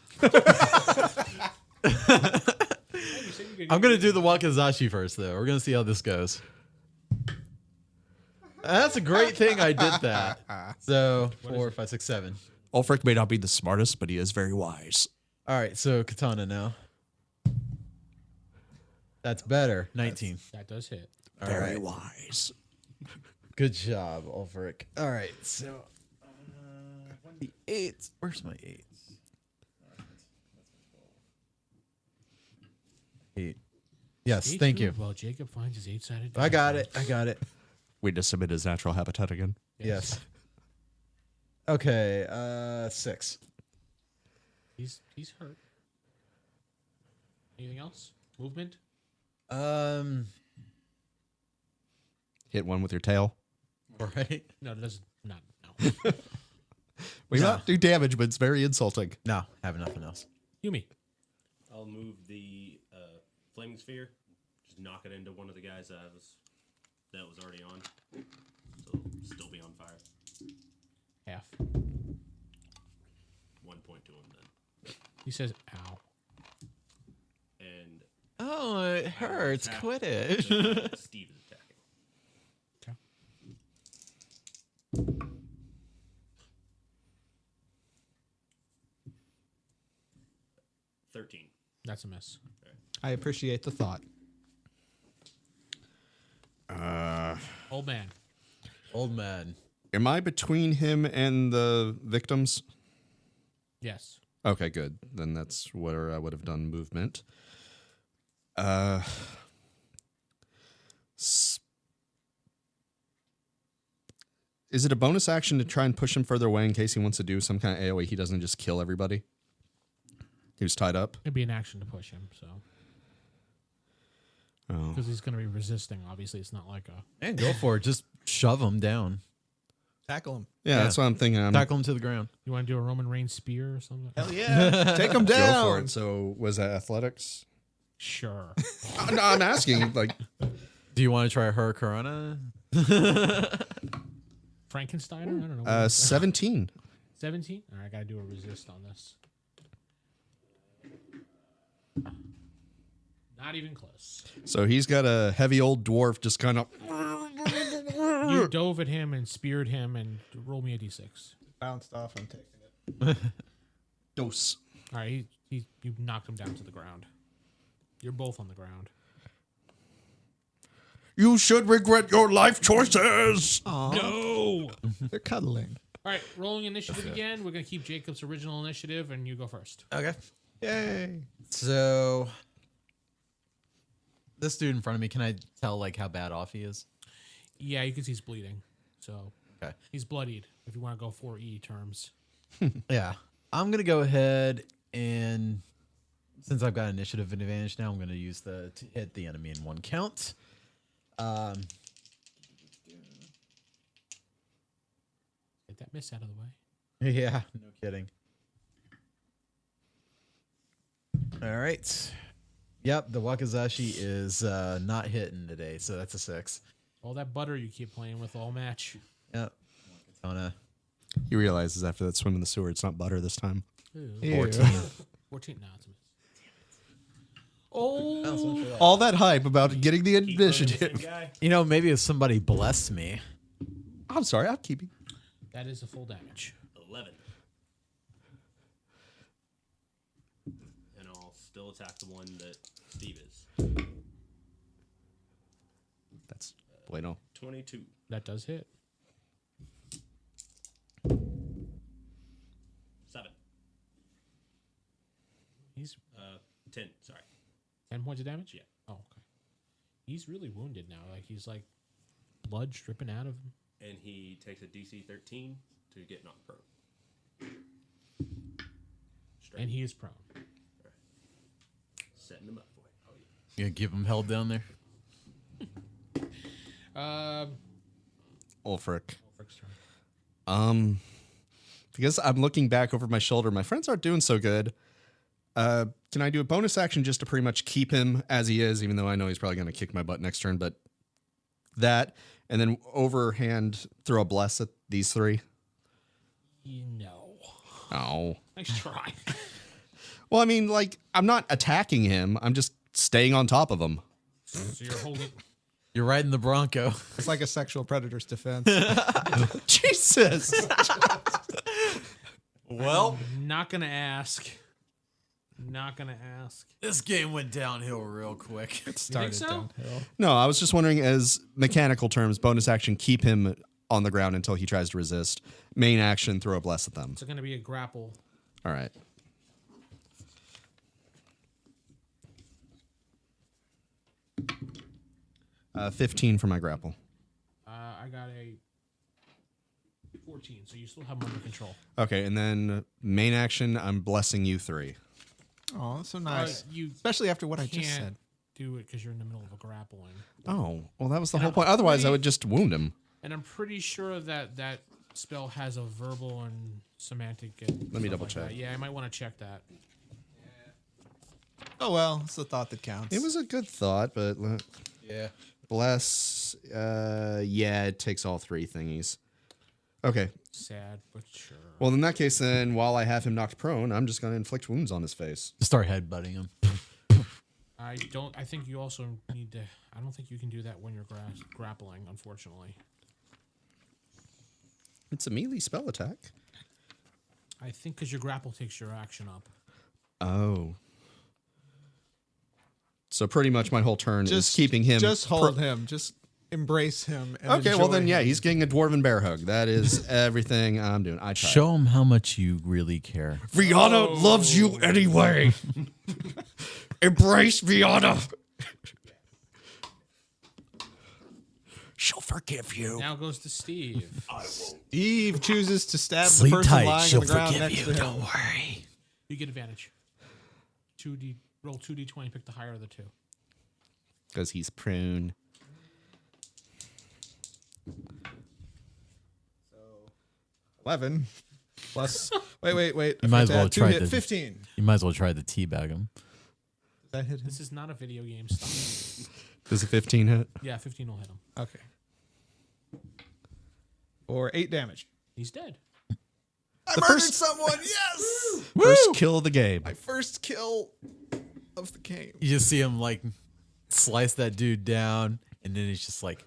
S2: I'm gonna do the Wakizashi first, though. We're gonna see how this goes. That's a great thing I did that. So 4, 5, 6, 7.
S5: Ulfric may not be the smartest, but he is very wise.
S2: All right. So katana now. That's better. 19.
S1: That does hit.
S2: All
S5: Very
S2: right.
S5: wise.
S2: Good job, Ulfric. All right. So 1d8. Where's my 8s? 8. Yes.
S1: Eight
S2: Thank
S1: too?
S2: you.
S1: Well, Jacob finds his 8-sided die.
S2: I got it. I got it.
S5: We just submit his natural habitat again.
S2: Yes. Okay. 6.
S1: He's hurt. Anything else? Movement?
S5: Hit one with your tail.
S2: Right.
S1: No, it doesn't. No.
S5: We not do damage, but it's very insulting.
S2: No, have nothing else.
S1: Yumi.
S4: I'll move the flaming sphere. Just knock it into one of the guys that was already on. So it'll still be on fire.
S1: Half.
S4: 1 point to him then.
S1: He says, ow.
S4: And
S2: Oh, it hurts.
S4: attack.
S2: Quit it.
S4: Steve is attacking.
S1: Okay.
S4: 13.
S1: That's a miss.
S3: I appreciate the thought.
S1: Old man.
S2: Old man.
S5: Am I between him and the victims?
S1: Yes.
S5: Okay, good. Then that's where I would have done movement. Is it a bonus action to try and push him further away in case he wants to do some kind of AoE? He doesn't just kill everybody. He was tied up.
S1: It'd be an action to push him, so.
S5: Oh.
S1: Because he's going to be resisting, obviously. It's not like a.
S2: And go for it. Just shove him down.
S3: Tackle him.
S5: Yeah, that's what I'm thinking. I'm
S2: Tackle him to the ground.
S1: You want to do a Roman Reigns spear or something?
S3: Hell yeah. Take him
S5: go for
S3: down.
S5: it. So was that athletics?
S1: Sure.
S5: No, I'm asking. Like,
S2: Do you want to try Hurricanrana?
S1: Frankensteiner? I don't know.
S5: 17.
S1: 17? All right, I got to do a resist on this. Not even close.
S5: So he's got a heavy old dwarf just kind of.
S1: You dove at him and speared him and roll me a d6.
S3: Bounced off. I'm taking it.
S5: Dose.
S1: All right, you knocked him down to the ground. You're both on the ground.
S5: You should regret your life choices.
S1: No!
S3: They're cuddling.
S1: All right, rolling initiative again. We're going to keep Jacob's original initiative, and you go first.
S2: Okay.
S3: Yay.
S2: So this dude in front of me, can I tell like how bad off he is?
S1: Yeah, you can see he's bleeding. So
S2: Okay.
S1: he's bloodied, if you want to go 4E terms.
S2: Yeah. I'm gonna go ahead and since I've got initiative advantage now, I'm gonna use to hit the enemy in 1 count.
S1: Get that miss out of the way.
S2: Yeah, no kidding. All right. Yep, the Wakizashi is not hitting today, so that's a 6.
S1: All that butter you keep playing with all match.
S2: Yep. Wakatana.
S5: He realizes after that swim in the sewer, it's not butter this time.
S1: Ew.
S2: 14.
S1: 14. No, it's a miss. Oh,
S5: All that hype about getting the
S4: Keep playing the same
S5: initiative.
S4: guy.
S2: You know, maybe if somebody blessed me.
S5: I'm sorry, I'm keeping.
S1: that is a full damage.
S4: 11. And I'll still attack the one that Steve is.
S5: That's bueno.
S4: 22.
S1: That does hit.
S4: 7.
S1: He's
S4: 10. Sorry.
S1: 10 points of damage?
S4: Yeah.
S1: Oh, okay. He's really wounded now. Like, he's like blood dripping out of him.
S4: And he takes a DC 13 to get knocked prone. Straight.
S1: And he is prone.
S4: Setting him up for
S2: You gonna keep him held down there?
S5: Ulfric.
S1: Ulfric's turn.
S5: Because I'm looking back over my shoulder, my friends aren't doing so good. Can I do a bonus action just to pretty much keep him as he is, even though I know he's probably going to kick my butt next turn? But that, and then overhand throw a bless at these three.
S1: No.
S5: Oh.
S1: Nice try.
S5: Well, I mean, like, I'm not attacking him. I'm just staying on top of him.
S1: So you're holding.
S2: You're riding the Bronco.
S3: It's like a sexual predator's defense.
S5: Jesus.
S2: Well,
S1: Not gonna ask. Not gonna ask.
S2: this game went downhill real quick.
S3: It started
S1: so?
S3: downhill.
S5: No, I was just wondering, as mechanical terms, bonus action, keep him on the ground until he tries to resist. Main action, throw a bless at them.
S1: It's gonna be a grapple.
S5: All right. Uh, 15 for my grapple.
S1: I got a 14, so you still have him under control.
S5: Okay, and then main action, I'm blessing you 3.
S3: Oh, that's so nice.
S1: You
S3: Especially after what I just
S1: can't
S3: said.
S1: do it because you're in the middle of a grappling.
S5: Oh, well, that was the
S1: And
S5: whole
S1: I'm
S5: point. Otherwise, I
S1: pretty-
S5: would just wound him.
S1: And I'm pretty sure that spell has a verbal and semantic. And
S5: Let me
S1: stuff
S5: double
S1: like
S5: check.
S1: that. Yeah, I might want to check that.
S3: Oh, well, it's the thought that counts.
S5: It was a good thought, but
S2: Yeah.
S5: bless, yeah, it takes all 3 thingies. Okay,
S1: Sad, but sure.
S5: well, in that case, then, while I have him knocked prone, I'm just going to inflict wounds on his face.
S2: Start headbutting him.
S1: I think you also need to. I don't think you can do that when you're grappling, unfortunately.
S5: It's a melee spell attack.
S1: I think because your grapple takes your action up.
S5: Oh. So pretty much my whole turn is
S3: just
S5: keeping him.
S3: Just hold him. Just embrace him. And
S5: Okay, well
S3: enjoy
S5: then, yeah,
S3: him.
S5: he's getting a dwarven bear hug. That is everything I'm doing. I tried.
S2: Show him how much you really care.
S5: Rihanna loves you anyway. Embrace Rihanna. She'll forgive you.
S1: Now goes to Steve.
S3: Steve chooses to stab
S2: Sleep
S3: the person
S2: tight.
S3: lying
S2: She'll
S3: on the ground
S2: forgive
S3: next
S2: you.
S3: to him.
S2: Don't worry.
S1: You get advantage. Roll 2d20. Pick the higher of the two.
S5: Because he's prune.
S3: 11 plus. Wait.
S2: You might as well
S3: Two
S2: try
S3: hit,
S2: the-
S3: 15.
S2: You might as well try the teabag him.
S3: Does that hit him?
S1: This is not a video game. Stop.
S5: Does a 15 hit?
S1: Yeah, 15 will hit him.
S3: Okay. Or 8 damage.
S1: He's dead.
S3: I murdered someone. Yes.
S5: First kill of the game.
S3: My first kill of the game.
S2: You just see him like slice that dude down, and then he's just like,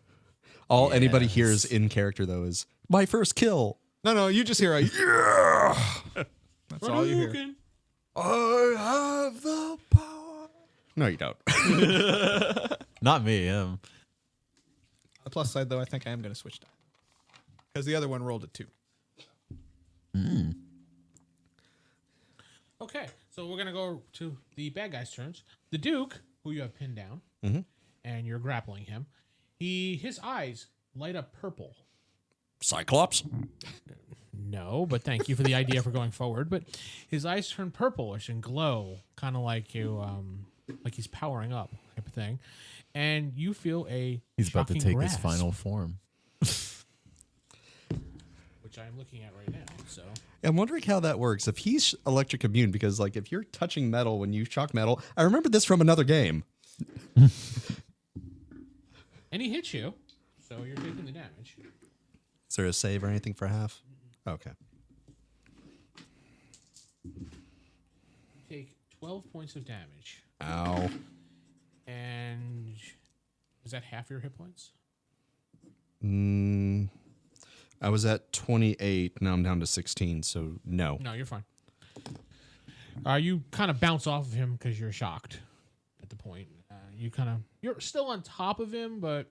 S5: All anybody
S2: Yes.
S5: hears in character, though, is my first kill.
S3: No, you just hear a yeah. That's all you hear.
S1: Hadouken!
S5: I have the power. No, you don't.
S2: not me, him.
S3: The plus side, though, I think I am going to switch die. Because the other one rolled a 2.
S1: Okay, so we're gonna go to the bad guy's turns. The Duke, who you have pinned down, and you're grappling him. His eyes light up purple.
S5: Cyclops.
S1: No, but thank you for the idea for going forward. But his eyes turn purplish and glow, kind of like like he's powering up type of thing. And you feel a
S2: He's about to
S1: shocking
S2: take his
S1: grasp,
S2: final form.
S1: which I'm looking at right now. So
S5: I'm wondering how that works. If he's electric immune, because like if you're touching metal when you shock metal, I remember this from another game.
S1: and he hits you, so you're taking the damage.
S5: Is there a save or anything for half? Okay.
S1: Take 12 points of damage,
S5: Ow.
S1: and is that half your hit points?
S5: I was at 28. Now I'm down to 16. So no.
S1: No, you're fine. You kind of bounce off of him because you're shocked at the point. You're still on top of him, but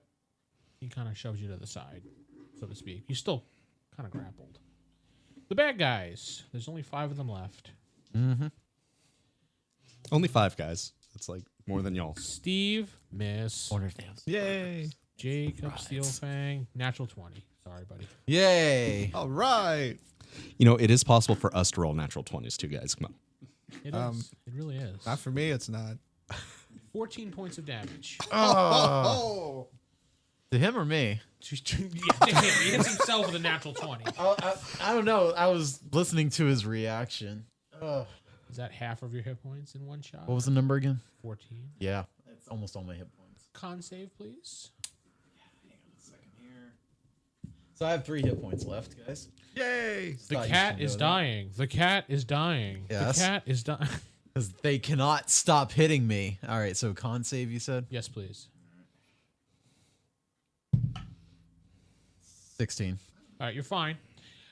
S1: he kind of shoves you to the side, so to speak. You're still kind of grappled. The bad guys. There's only 5 of them left.
S5: Only 5 guys. That's like more than y'all.
S1: Steve, miss.
S3: Yay.
S1: Jacob, Steelfang, natural 20. Sorry, buddy.
S2: Yay!
S3: All right.
S5: You know, it is possible for us to roll natural 20s too, guys. Come on.
S1: It is. It really is.
S3: Not for me, it's not.
S1: 14 points of damage.
S5: Oh.
S2: To him or me?
S1: Yeah, to him. He hits himself with a natural 20.
S2: I don't know. I was listening to his reaction.
S1: Is that half of your hit points in one shot?
S2: What was the number again?
S1: 14.
S2: Yeah, it's almost all my hit points.
S1: Con save, please.
S2: Hang on a second here. So I have 3 hit points left, guys.
S5: Yay.
S1: The
S2: Thought you
S1: cat
S2: should
S1: is
S2: know that.
S1: dying. The cat is dying.
S2: Yes.
S1: The cat is dying.
S2: Because they cannot stop hitting me. All right, so con save, you said?
S1: Yes, please.
S2: 16.
S1: All right, you're fine.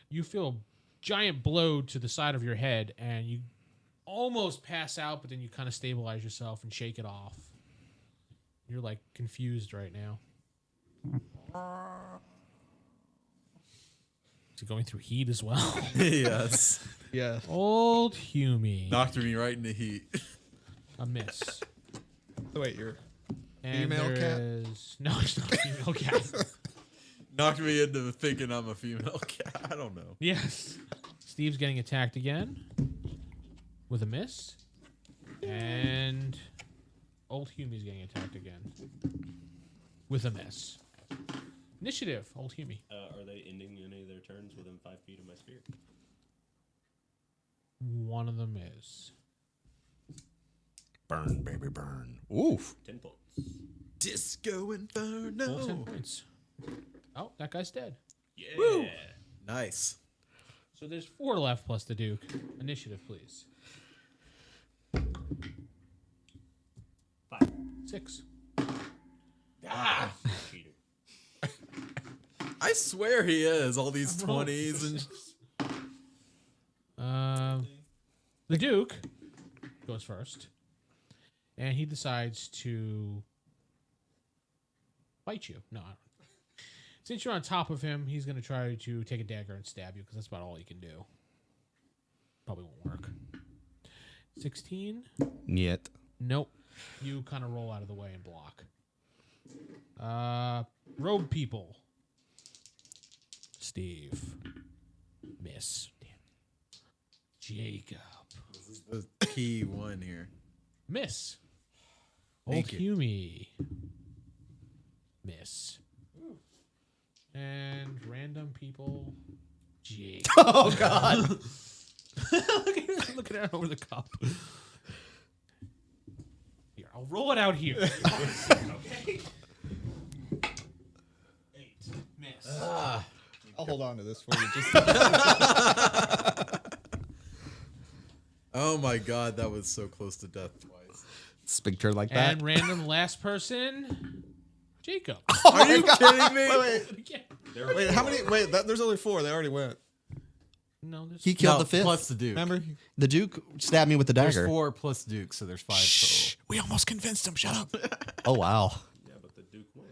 S1: You feel a giant blow to the side of your head, and you almost pass out, but then you kind of stabilize yourself and shake it off. You're like confused right now. Is it going through heat as well?
S2: Yes.
S3: Yeah.
S1: Old Humie.
S2: Knocked me right in the heat.
S1: A miss.
S3: Oh, wait, you're
S1: And
S3: Female cat?
S1: No, it's not a female cat.
S2: Knocked me into thinking I'm a female cat. I don't know.
S1: Yes. Steve's getting attacked again with a miss. And Old Humie's getting attacked again with a miss. Initiative, Old Humie.
S4: Are they ending any of their turns within 5 feet of my spear?
S1: One of them is.
S5: Burn, baby, burn. Oof.
S4: 10 points.
S2: Disco
S1: Full 10
S2: Inferno.
S1: points. Oh, that guy's dead.
S4: Yeah.
S2: Nice.
S1: So there's 4 left plus the Duke. Initiative, please.
S4: 5.
S1: 6.
S4: Cheater.
S2: I swear he is. All these 20s and
S1: The Duke goes first. And he decides to bite you. No, I don't. Since you're on top of him, he's going to try to take a dagger and stab you because that's about all he can do. Probably won't work. 16?
S5: Niet.
S1: Nope. You kind of roll out of the way and block. Rogue people. Steve. Miss. Damn. Jacob.
S2: this is the key one here.
S1: Miss. Old
S2: Thank you.
S1: Humie. Miss. And random people. Jake.
S5: Oh, God.
S1: Look at that over the cup. Here, I'll roll it out here. Okay. 8. Miss.
S3: I'll hold on to this for you. Just
S2: Oh my god, that was so close to death twice.
S5: Sphincter like that.
S1: And random last person. Jacob.
S2: Are you kidding me?
S1: Yeah.
S3: wait, how many? Wait, there's only 4. They already went.
S1: No, there's
S5: He killed
S2: No,
S5: the 5th.
S2: plus the Duke.
S3: Remember?
S5: The Duke stabbed me with the
S2: There's
S5: dagger.
S2: 4 plus Duke, so there's 5 total.
S3: We almost convinced him. Shut up.
S5: Oh, wow.
S4: Yeah, but the Duke went.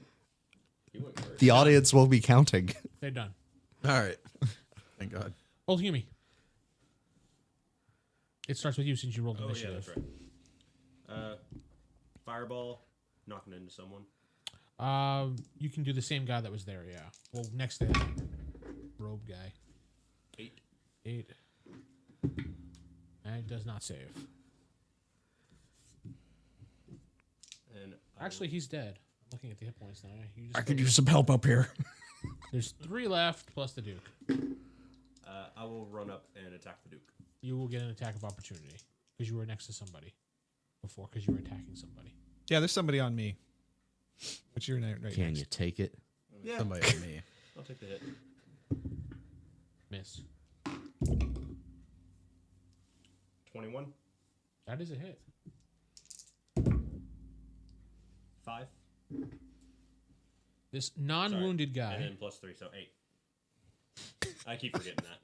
S4: He went first.
S5: The audience will be counting.
S1: They're done.
S2: All right. Thank God.
S1: Old Humie. It starts with you since you rolled
S4: Oh, yeah,
S1: initiative.
S4: that's right. Fireball, knocking into someone.
S1: You can do the same guy that was there, yeah. Well, next to that robe guy.
S4: 8.
S1: 8. And it does not save.
S4: And
S1: Actually, he's dead. I'm looking at the hit points now. You just
S5: I could use some help up here.
S1: There's 3 left plus the Duke.
S4: I will run up and attack the Duke.
S1: You will get an attack of opportunity because you were next to somebody before because you were attacking somebody.
S3: Yeah, there's somebody on me. What's your name? Right
S5: Can
S3: next.
S5: you take it?
S4: Yeah.
S2: Somebody like me.
S4: I'll take the hit.
S1: Miss.
S4: 21.
S1: That is a hit.
S4: 5.
S1: This non-wounded
S4: And
S1: guy.
S4: then plus 3, so 8. I keep forgetting that.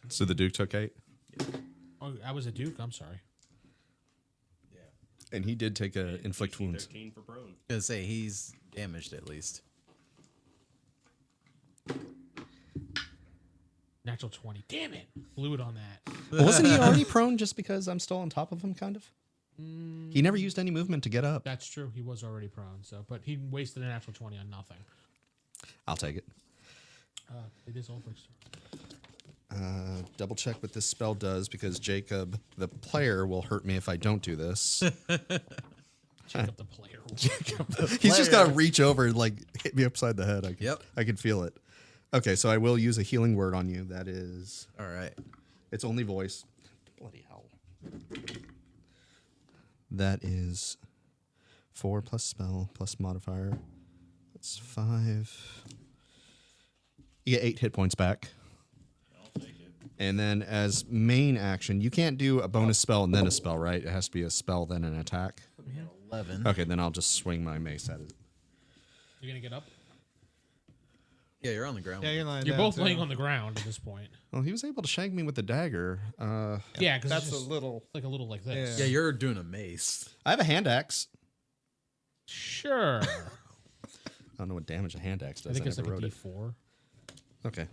S5: So the Duke took 8?
S1: Oh, I was a Duke. I'm sorry.
S5: And he did take a inflict
S4: DC
S5: wounds.
S4: 13 for prone.
S2: Gonna say he's damaged at least.
S1: Natural 20. Damn it. Blew it on that.
S5: Wasn't he already prone just because I'm still on top of him, kind of? He never used any movement to get up.
S1: That's true. He was already prone. But he wasted a natural 20 on nothing.
S5: I'll take it.
S1: It is Ulfric's turn.
S5: double check what this spell does because Jacob, the player, will hurt me if I don't do this.
S1: Jacob the player.
S5: He's just got to reach over and like hit me upside the head.
S2: Yep.
S5: I can feel it. Okay, so I will use a healing word on you. That is,
S2: All right.
S5: it's only voice. Bloody hell. That is 4 plus spell plus modifier. That's 5. You get 8 hit points back.
S6: I'll take it.
S5: And then as main action, you can't do a bonus spell and then a spell, right? It has to be a spell, then an attack.
S2: 11.
S5: Okay, then I'll just swing my mace at it.
S1: You're gonna get up.
S2: Yeah, you're on the ground.
S3: Yeah, you're lying
S1: You're
S3: down,
S1: both
S3: too.
S1: laying on the ground at this point.
S5: Well, he was able to shank me with the dagger.
S1: Yeah, because
S3: That's
S1: it's
S3: a
S1: just
S3: little.
S1: like a little like this.
S2: Yeah, you're doing a mace.
S5: I have a hand axe.
S1: Sure.
S5: I don't know what damage a hand axe does.
S1: I think it's like
S5: never
S1: a
S5: wrote
S1: D4.
S5: it. Okay.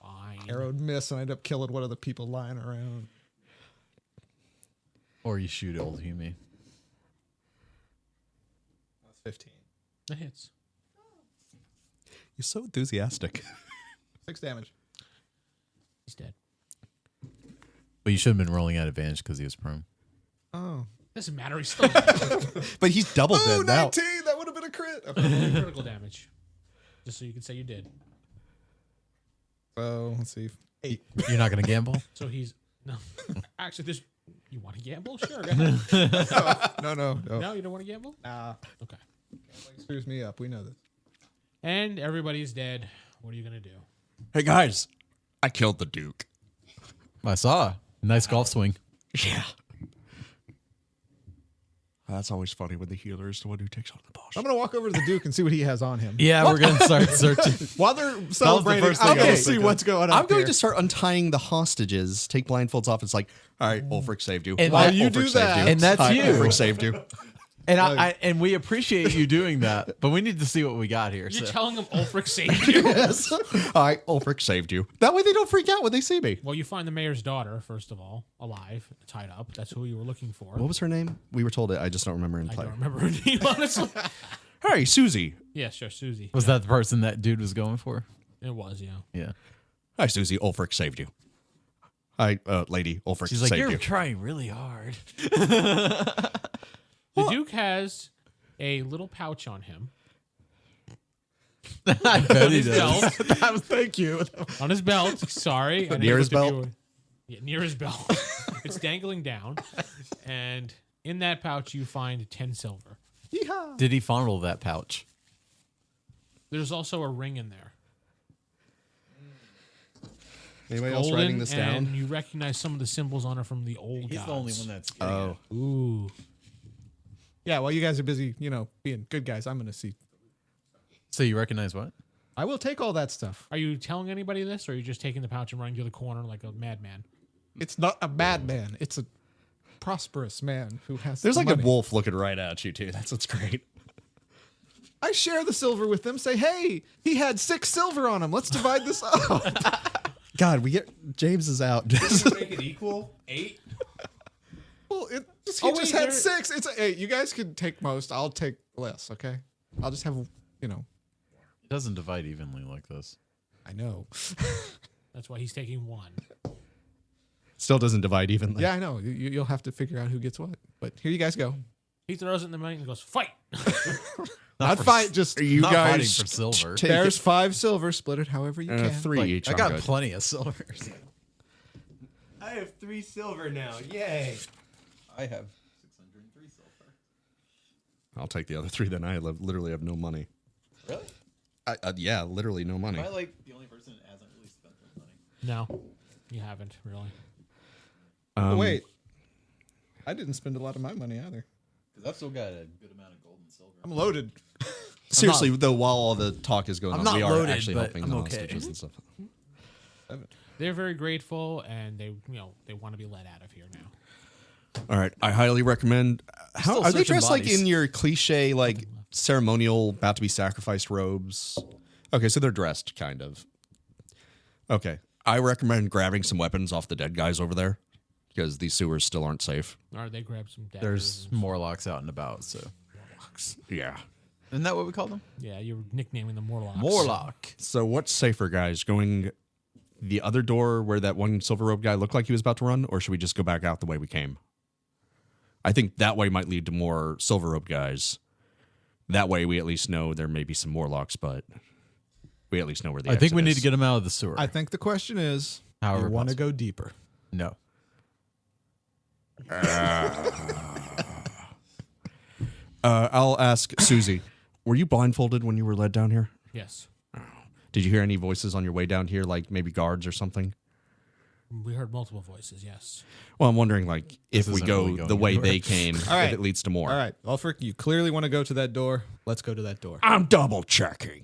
S1: Fine.
S3: Arrowed miss, and I end up killing one of the people lying around.
S2: Or you shoot old Hume.
S3: That's 15.
S1: That hits.
S5: You're so enthusiastic.
S3: 6 damage.
S1: He's dead.
S2: But you should have been rolling at advantage because he was prone.
S3: Oh.
S1: Doesn't matter. He's still dead.
S5: But he's double dead now.
S3: 19! That would have been a crit.
S1: Critical damage. Just so you can say you did.
S3: So, let's see. 8.
S2: You're not going to gamble?
S1: So he's no. Actually, this. You want to gamble? Sure. Go ahead.
S3: No.
S1: No, you don't want to gamble.
S3: Nah.
S1: Okay.
S3: Screws me up. We know this.
S1: And everybody's dead. What are you gonna do?
S5: Hey, guys. I killed the Duke.
S2: I saw. Nice golf swing.
S5: Yeah. That's always funny when the healer is the one who takes on the boss.
S3: I'm going to walk over to the Duke and see what he has on him.
S2: Yeah, we're going to start searching.
S3: While they're celebrating,
S2: first thing
S3: I'm
S2: I
S3: going to
S2: was
S3: see
S2: thinking.
S3: what's going on.
S5: I'm going to start untying the hostages, take blindfolds off. It's like, all right, Ulfric saved you.
S2: And
S5: All right,
S2: while you
S3: do
S5: Ulfric
S3: that-
S5: saved you.
S2: And that's
S5: All right,
S2: you.
S5: Ulfric saved you.
S2: And and we appreciate you doing that, but we need to see what we got here.
S1: You're
S2: So.
S1: telling him Ulfric saved you.
S5: Yes. All right, Ulfric saved you. That way they don't freak out when they see me.
S1: Well, you find the mayor's daughter first of all, alive, tied up. That's who you were looking for.
S5: What was her name? We were told it. I just don't remember in
S1: I
S5: play.
S1: don't remember her name honestly.
S5: Hey, Susie.
S1: Yeah, sure, Susie.
S2: Was that the person that dude was going for?
S1: It was, yeah.
S2: Yeah.
S5: Hi, Susie. Ulfric saved you. Hi, lady. Ulfric
S2: She's like,
S5: saved
S2: you're
S5: you.
S2: trying really hard.
S1: The Duke has a little pouch on him.
S2: I bet
S1: On
S2: he
S1: his
S2: does.
S1: belt.
S5: Thank you.
S1: On his belt. Sorry. I
S5: Near his
S1: looked at
S5: belt?
S1: you. Yeah, near his belt. It's dangling down. And in that pouch, you find 10 silver.
S3: Yeehaw.
S2: Did he fondle that pouch?
S1: There's also a ring in there.
S5: Anybody else
S1: Golden,
S5: writing this
S1: and
S5: down?
S1: you recognize some of the symbols on it from the old
S6: He's
S1: gods.
S6: the only one that's.
S5: Oh.
S1: Ooh.
S3: Yeah, while you guys are busy, being good guys, I'm going to see.
S2: So you recognize what?
S3: I will take all that stuff.
S1: Are you telling anybody this, or are you just taking the pouch and running to the corner like a madman?
S3: It's not a madman. It's a prosperous man who has
S5: There's like
S3: money.
S5: a wolf looking right at you, too. That's what's great.
S3: I share the silver with them. Say, hey, he had 6 silver on him. Let's divide this up.
S5: God, James is out.
S6: Make it equal 8.
S3: Well, he
S1: Oh,
S3: just
S1: wait,
S3: had
S1: there-
S3: 6. It's hey, you guys could take most. I'll take less. Okay, I'll just have
S2: It doesn't divide evenly like this.
S3: I know.
S1: That's why he's taking one.
S5: Still doesn't divide evenly.
S3: Yeah, I know. You'll have to figure out who gets what. But here you guys go.
S1: He throws it in the money and goes, fight.
S3: Not fight. Just
S5: You
S2: Not
S5: guys
S2: fighting for silver.
S5: take
S3: there's
S5: it.
S3: 5 silver. Split it however you can.
S5: 3
S2: Like,
S5: each.
S2: I
S5: I'm
S2: got
S5: good.
S2: plenty of silvers.
S6: I have 3 silver now. Yay.
S2: I have
S6: 603 silver.
S5: I'll take the other 3 then. I literally have no money.
S6: Really?
S5: Yeah, literally no money.
S6: Am I like the only person that hasn't really spent their money?
S1: No, you haven't, really.
S3: Oh, wait. I didn't spend a lot of my money either.
S6: Because I've still got a good amount of gold and silver.
S3: I'm loaded.
S5: Seriously, though, while all the talk is going
S2: I'm
S5: on,
S2: not
S5: we are
S2: loaded,
S5: actually
S2: but
S5: helping
S2: I'm
S5: the
S2: okay.
S5: hostages and stuff.
S1: They're very grateful, and they want to be let out of here now.
S5: All right, I highly recommend. How
S2: Still
S5: are they
S2: searching
S5: dressed like
S2: bodies.
S5: in your cliche, like ceremonial, about to be sacrificed robes? Okay, so they're dressed kind of. Okay, I recommend grabbing some weapons off the dead guys over there because these sewers still aren't safe.
S1: Or they grab some daggers.
S2: There's
S1: and-
S2: Morlocks out and about, so
S5: Yeah,
S2: Isn't that what we call them?
S1: Yeah, you were nicknaming the Morlocks.
S2: Morlock.
S5: So what's safer, guys? Going the other door where that one silver robe guy looked like he was about to run, or should we just go back out the way we came? I think that way might lead to more silver robe guys. That way we at least know there may be some Morlocks, but we at least know where the
S2: I think
S5: exit
S2: we need
S5: is.
S2: to get them out of the sewer.
S3: I think the question is,
S2: However
S3: you want to
S2: possible.
S3: go deeper?
S2: No.
S5: I'll ask Susie, were you blindfolded when you were led down here?
S1: Yes.
S5: Did you hear any voices on your way down here, like maybe guards or something?
S1: We heard multiple voices, yes.
S5: Well, I'm wondering, like, if we
S2: isn't
S5: go
S2: really going
S5: the way
S2: anywhere.
S5: they came,
S3: right.
S5: if it leads to more.
S3: All right, Ulfric, you clearly want to go to that door. Let's go to that door.
S5: I'm double checking.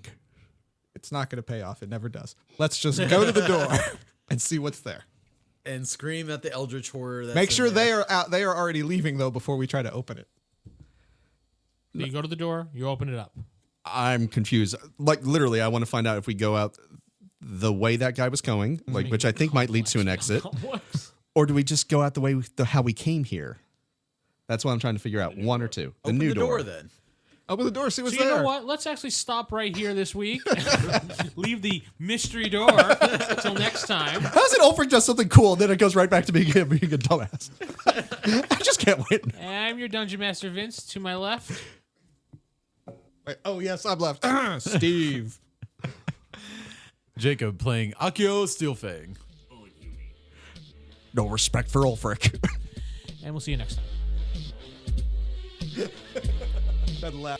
S3: It's not going to pay off. It never does. Let's just go to the door and see what's there.
S2: And scream at the eldritch horror. That's
S3: Make sure
S2: in there.
S3: they are out. They are already leaving though before we try to open it.
S1: So you go to the door, you open it up.
S5: I'm confused. Like, literally, I want to find out if we go out the way that guy was going, like, which I think might lead to an exit, or do we just go out the way how we came here? That's what I'm trying to figure out. One or two. The
S2: Open
S5: new
S2: the door then.
S3: Open the door. See what's
S1: So you
S3: there.
S1: know what? Let's actually stop right here this week. Leave the mystery door until next time.
S5: How's it Ulfric does something cool, and then it goes right back to being a dumbass? I just can't wait.
S1: I'm your Dungeon Master Vince. To my left,
S3: Wait, oh yes, I'm left. Steve.
S2: Jacob playing Akio Steelfang.
S5: No respect for Ulfric.
S1: and we'll see you next time.
S3: That laugh.